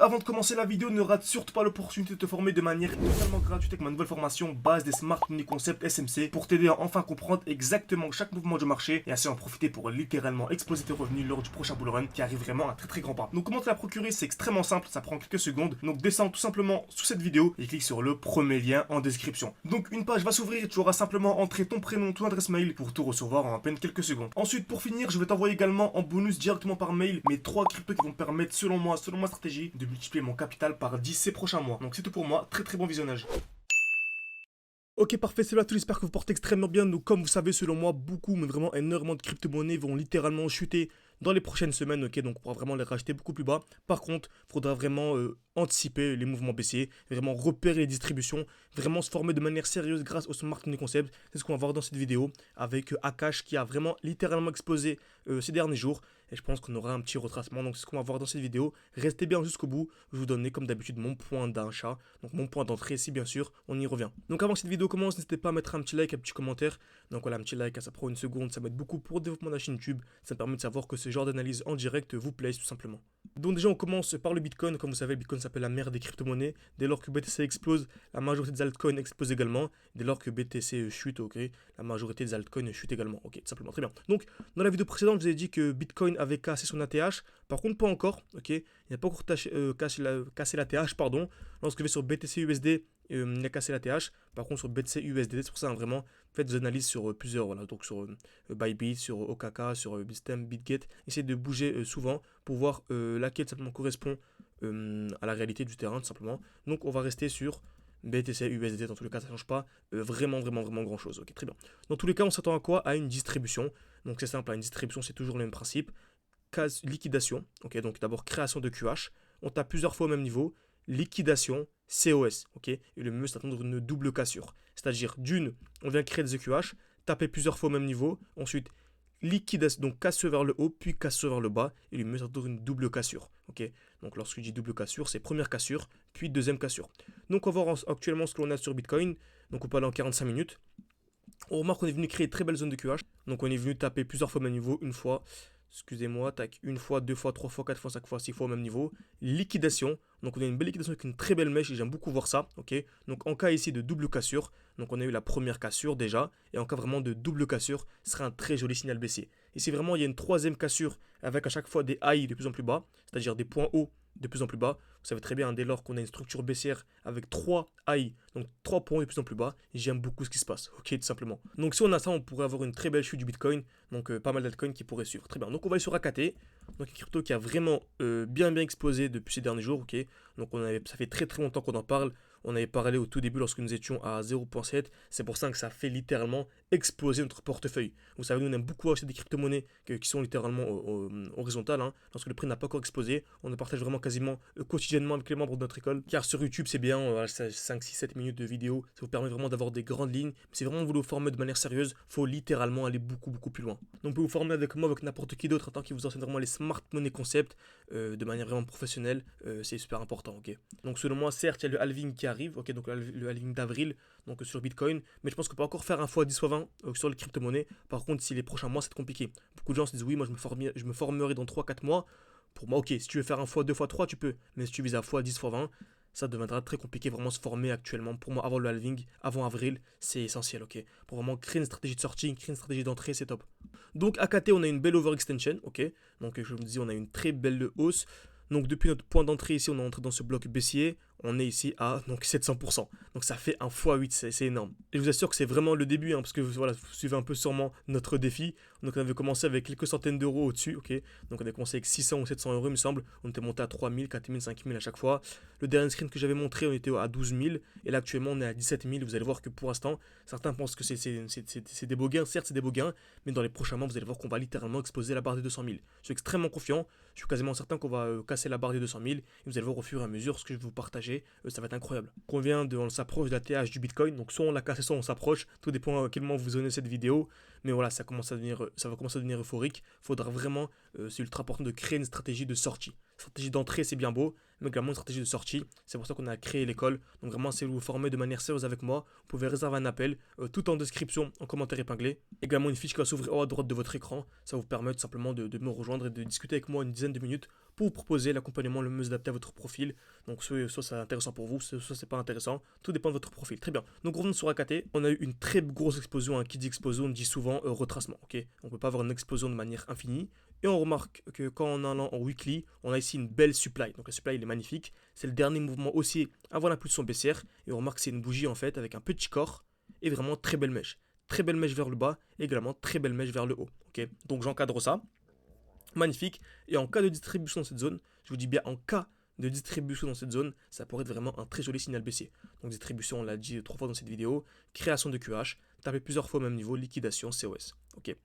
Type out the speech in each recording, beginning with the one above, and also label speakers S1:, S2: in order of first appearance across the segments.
S1: avant de commencer la vidéo, ne rate surtout pas l'opportunité de te former de manière totalement gratuite avec ma nouvelle formation base des Smart Money Concept SMC pour t'aider à enfin comprendre exactement chaque mouvement du marché et ainsi en profiter pour littéralement exploser tes revenus lors du prochain bull run qui arrive vraiment à très grand pas. Donc comment te la procurer, c'est extrêmement simple, ça prend quelques secondes. Donc descends tout simplement sous cette vidéo et clique sur le premier lien en description. Donc une page va s'ouvrir et tu auras simplement entré ton prénom, ton adresse mail pour tout recevoir en à peine quelques secondes. Ensuite pour finir, je vais t'envoyer également en bonus directement par mail mes 3 cryptos qui vont me permettre selon moi, selon ma stratégie, de multiplier mon capital par 10 ces prochains mois. Donc c'est tout pour moi, très bon visionnage. Ok parfait, c'est là tout, j'espère que vous portez extrêmement bien. Donc comme vous savez, selon moi, beaucoup, mais vraiment énormément de crypto-monnaies vont littéralement chuter dans les prochaines semaines, ok, donc on pourra vraiment les racheter beaucoup plus bas. Par contre, il faudra vraiment anticiper les mouvements baissiers, vraiment repérer les distributions, vraiment se former de manière sérieuse grâce au Smart Money Concept. C'est ce qu'on va voir dans cette vidéo avec Akash qui a vraiment littéralement explosé ces derniers jours. Et je pense qu'on aura un petit retracement, donc c'est ce qu'on va voir dans cette vidéo. Restez bien jusqu'au bout, je vous donne comme d'habitude mon point d'achat, donc mon point d'entrée si bien sûr on y revient. Donc avant que cette vidéo commence, n'hésitez pas à mettre un petit like, un petit commentaire. Donc voilà, un petit like, ça prend une seconde, ça m'aide beaucoup pour le développement de la chaîne YouTube. Ça me permet de savoir que ce genre d'analyse en direct vous plaise tout simplement. Donc déjà on commence par le Bitcoin. Comme vous savez, le Bitcoin s'appelle la mère des crypto-monnaies. Dès lors que BTC explose, la majorité des altcoins explose également. Dès lors que BTC chute, ok, la majorité des altcoins chute également. Ok, tout simplement, très bien. Donc dans la vidéo précédente, je vous ai dit que Bitcoin avait cassé son ATH. Par contre, pas encore, ok. Il n'a pas encore cassé l'ATH, pardon. Lorsque je vais sur BTC USD, il a cassé l'ATH. Par contre, sur BTC USD, c'est pour ça, hein, vraiment, faites des analyses sur plusieurs, voilà. Donc sur Bybit, sur OKK, sur Bitstamp, Bitget. Essayez de bouger souvent pour voir laquelle simplement correspond à la réalité du terrain, tout simplement. Donc on va rester sur BTC USD, dans tous les cas ça ne change pas vraiment grand chose. Ok, très bien. Dans tous les cas, on s'attend à quoi? À une distribution. Donc c'est simple, une distribution c'est toujours le même principe. Liquidation, ok, donc d'abord création de QH, on tape plusieurs fois au même niveau, liquidation, COS, ok, et le mieux c'est d'attendre une double cassure, c'est-à-dire d'une, on vient créer des EQH, taper plusieurs fois au même niveau, ensuite liquidation, donc cassure vers le haut, puis cassure vers le bas, et le mieux c'est d'attendre une double cassure, ok, donc lorsque je dis double cassure, c'est première cassure, puis deuxième cassure. Donc on va voir actuellement ce que l'on a sur Bitcoin, donc on peut aller en 45 minutes, on remarque qu'on est venu créer une très belle zone de QH, donc on est venu taper plusieurs fois au même niveau, une fois, excusez-moi, tac, une fois, deux fois, trois fois, quatre fois, cinq fois, six fois au même niveau. Liquidation, donc on a une belle liquidation avec une très belle mèche et j'aime beaucoup voir ça, ok. Donc en cas ici de double cassure, donc on a eu la première cassure déjà, et en cas vraiment de double cassure, ce sera un très joli signal baissier. Ici vraiment il y a une troisième cassure avec à chaque fois des highs de plus en plus bas, c'est-à-dire des points hauts de plus en plus bas. Vous savez très bien, dès lors qu'on a une structure baissière avec 3 highs, donc 3 points de plus en plus bas, j'aime beaucoup ce qui se passe, ok, tout simplement. Donc si on a ça, on pourrait avoir une très belle chute du Bitcoin, donc pas mal d'altcoins qui pourraient suivre. Très bien, donc on va aller sur AKT, donc une crypto qui a vraiment bien explosé depuis ces derniers jours, ok. Donc ça fait très longtemps qu'on en parle. On avait parlé au tout début lorsque nous étions à 0.7. C'est pour ça que ça fait littéralement exploser notre portefeuille. Vous savez, nous on aime beaucoup acheter des crypto-monnaies qui sont littéralement horizontales. Hein. Lorsque le prix n'a pas encore explosé, on le partage vraiment quasiment quotidiennement avec les membres de notre école. Car sur YouTube, c'est bien, 5, 6, 7 minutes de vidéo. Ça vous permet vraiment d'avoir des grandes lignes. Mais si vraiment vous voulez vous former de manière sérieuse, il faut littéralement aller beaucoup plus loin. Donc vous pouvez vous former avec moi, avec n'importe qui d'autre, en tant qu'il vous enseigne vraiment les Smart Money Concept de manière vraiment professionnelle. C'est super important, ok. Donc selon moi, certes, il y a le halving qui arrive, ok, donc le halving d'avril, donc sur Bitcoin, mais je pense qu'on peut encore faire un x10 x20 sur les crypto-monnaies. Par contre, si les prochains mois, c'est compliqué. Beaucoup de gens se disent, oui, moi je me formerai dans 3-4 mois. Pour moi, ok, si tu veux faire un x2, x3, tu peux, mais si tu vises à x10, x20, ça deviendra très compliqué vraiment se former actuellement. Pour moi, avant le halving, avant avril, c'est essentiel, ok. Pour vraiment créer une stratégie de sortie, créer une stratégie d'entrée, c'est top. Donc AKT, on a une belle overextension, ok. Donc je vous dis, on a une très belle hausse. Donc depuis notre point d'entrée ici, on est entré dans ce bloc baissier. On est ici à donc 700%. Donc ça fait un x8, c'est énorme. Et je vous assure que c'est vraiment le début, hein, parce que voilà, vous suivez un peu sûrement notre défi. Donc on avait commencé avec quelques centaines d'euros au-dessus, ok. Donc on avait commencé avec 600 ou 700 euros, il me semble. On était monté à 3000, 4000, 5000 à chaque fois. Le dernier screen que j'avais montré, on était à 12 000. Et là actuellement, on est à 17 000. Vous allez voir que pour l'instant, certains pensent que c'est des beaux gains. Certes, c'est des beaux gains, mais dans les prochains mois, vous allez voir qu'on va littéralement exploser la barre des 200 000. Je suis extrêmement confiant. Je suis quasiment certain qu'on va casser la barre des 200 000. Et vous allez voir au fur et à mesure ce que je vais vous partager. Ça va être incroyable. On s'approche de la TH du Bitcoin. Donc soit on la casse, soit on s'approche. Tout dépend à quel moment vous zonnez cette vidéo. Mais voilà, ça va commencer à devenir euphorique. Il faudra vraiment, c'est ultra important de créer une stratégie de sortie. Stratégie d'entrée, c'est bien beau, mais également une stratégie de sortie. C'est pour ça qu'on a créé l'école. Donc vraiment, si vous vous formez de manière sérieuse avec moi, vous pouvez réserver un appel, tout en description, en commentaire épinglé. Également une fiche qui va s'ouvrir en haut à droite de votre écran. Ça va vous permettre simplement de me rejoindre et de discuter avec moi une dizaine de minutes pour vous proposer l'accompagnement le mieux adapté à votre profil. Donc soit c'est intéressant pour vous, soit c'est pas intéressant. Tout dépend de votre profil. Très bien. Donc revenons sur AKT. On a eu une très grosse explosion. Qui dit explosion, on dit souvent retracement. Ok, on peut pas avoir une explosion de manière infinie. Et on remarque que quand on allant en weekly, on a ici une belle supply. Donc la supply, il est magnifique. C'est le dernier mouvement haussier avant l'impulsion baissière. Et on remarque que c'est une bougie en fait avec un petit corps et vraiment très belle mèche. Très belle mèche vers le bas et également très belle mèche vers le haut. Ok, donc j'encadre ça. Magnifique. Et en cas de distribution dans cette zone, je vous dis bien en cas de distribution dans cette zone, ça pourrait être vraiment un très joli signal baissier. Donc distribution, on l'a dit 3 fois dans cette vidéo, création de QH, taper plusieurs fois au même niveau, liquidation, COS. Ok.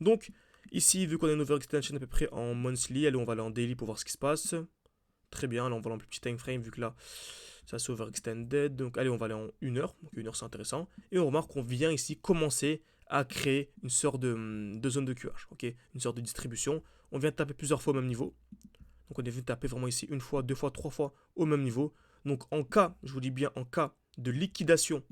S1: Donc ici, vu qu'on a une overextension à peu près en monthly, allez, on va aller en daily pour voir ce qui se passe. Très bien, là on va aller en plus petit time frame vu que là ça c'est overextended. Donc allez, on va aller en 1 heure. Donc 1 heure c'est intéressant. Et on remarque qu'on vient ici commencer à créer une sorte de zone de QH. Ok, une sorte de distribution. On vient de taper plusieurs fois au même niveau. Donc on est venu taper vraiment ici une fois, deux fois, trois fois au même niveau. Donc en cas, je vous dis bien en cas de liquidation,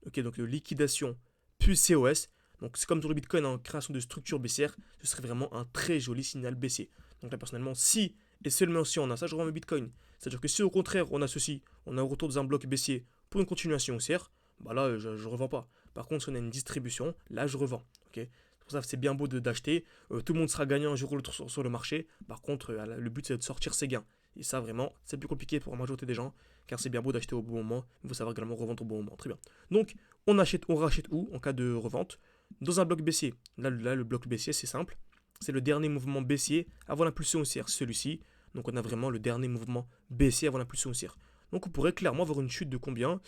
S1: ok, donc de liquidation puis COS, donc c'est comme sur le Bitcoin en création de structure baissière, ce serait vraiment un très joli signal baissier. Donc là personnellement, si et seulement si on a ça, je revends le Bitcoin. C'est-à-dire que si au contraire on a ceci, on a un retour dans un bloc baissier pour une continuation haussière, bah là je ne revends pas. Par contre si on a une distribution, là je revends. Ok, pour ça, c'est bien beau d'acheter. Tout le monde sera gagnant un jour ou l'autre sur le marché. Par contre, le but, c'est de sortir ses gains. Et ça, vraiment, c'est plus compliqué pour la majorité des gens. Car c'est bien beau d'acheter au bon moment. Il faut savoir également revendre au bon moment. Très bien. Donc, on rachète où en cas de revente? Dans un bloc baissier. Là, le bloc baissier, c'est simple. C'est le dernier mouvement baissier avant l'impulsion haussière. Celui-ci. Donc, on a vraiment le dernier mouvement baissier avant l'impulsion haussière. Donc, on pourrait clairement avoir une chute de combien?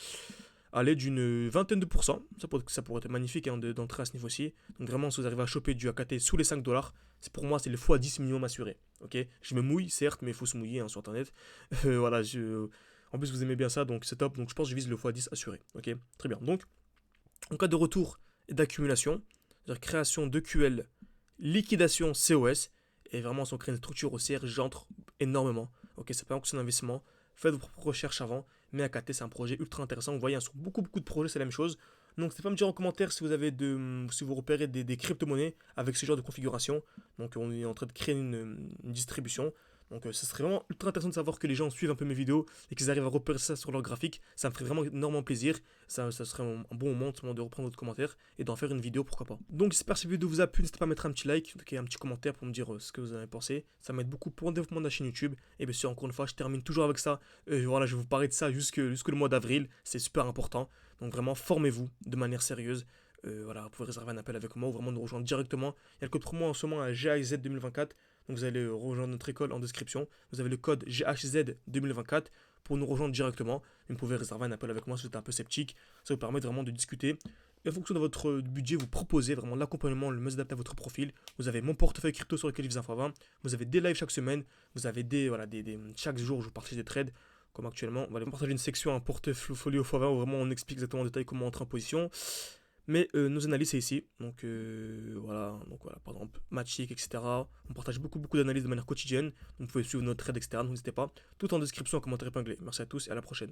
S1: Aller d'une vingtaine de pourcents. Ça pourrait être magnifique d'entrer à ce niveau-ci. Donc vraiment, si vous arrivez à choper du AKT sous les 5 dollars, pour moi, c'est le x10 minimum assuré. Ok, je me mouille, certes, mais il faut se mouiller sur Internet. Voilà, en plus, vous aimez bien ça, donc c'est top. Donc je pense que je vise le x10 assuré. Ok, très bien. Donc, en cas de retour et d'accumulation, c'est-à-dire création de QL, liquidation COS, et vraiment, si on crée une structure haussière, j'entre énormément. Ok, c'est pas un question d'investissement. Faites vos propres recherches avant. Mais AKT, c'est un projet ultra intéressant. Vous voyez, sur beaucoup de projets, c'est la même chose. Donc, n'hésitez pas à me dire en commentaire si vous repérez des crypto-monnaies avec ce genre de configuration. Donc, on est en train de créer une distribution. Donc, ce serait vraiment ultra intéressant de savoir que les gens suivent un peu mes vidéos et qu'ils arrivent à repérer ça sur leur graphique. Ça me ferait vraiment énormément plaisir. Ça serait un bon moment de reprendre votre commentaire et d'en faire une vidéo, pourquoi pas. Donc, j'espère que cette vidéo vous a plu. N'hésitez pas à mettre un petit like, un petit commentaire pour me dire ce que vous en avez pensé. Ça m'aide beaucoup pour le développement de la chaîne YouTube. Et bien sûr, encore une fois, je termine toujours avec ça. Voilà, je vais vous parler de ça jusque le mois d'avril. C'est super important. Donc, vraiment, formez-vous de manière sérieuse. Voilà, vous pouvez réserver un appel avec moi ou vraiment nous rejoindre directement. Il y a le code promo en ce moment à GHZ 2024. Donc vous allez rejoindre notre école en description. Vous avez le code GHZ 2024 pour nous rejoindre directement. Vous pouvez réserver un appel avec moi si vous êtes un peu sceptique. Ça vous permet vraiment de discuter. Et en fonction de votre budget, vous proposez vraiment l'accompagnement le mieux adapté à votre profil. Vous avez mon portefeuille crypto sur lequel je vis x20. Vous avez des lives chaque semaine. Vous avez chaque jour, je vous partage des trades. Comme actuellement, on va aller partager une section, un portfolio x20 où vraiment on explique exactement en détail comment entrer en position. Mais nos analyses, c'est ici. Donc voilà, par exemple, Matchik, etc. On partage beaucoup d'analyses de manière quotidienne. Donc, vous pouvez suivre notre trade, etc. Donc n'hésitez pas. Tout en description, en commentaire épinglé. Merci à tous et à la prochaine.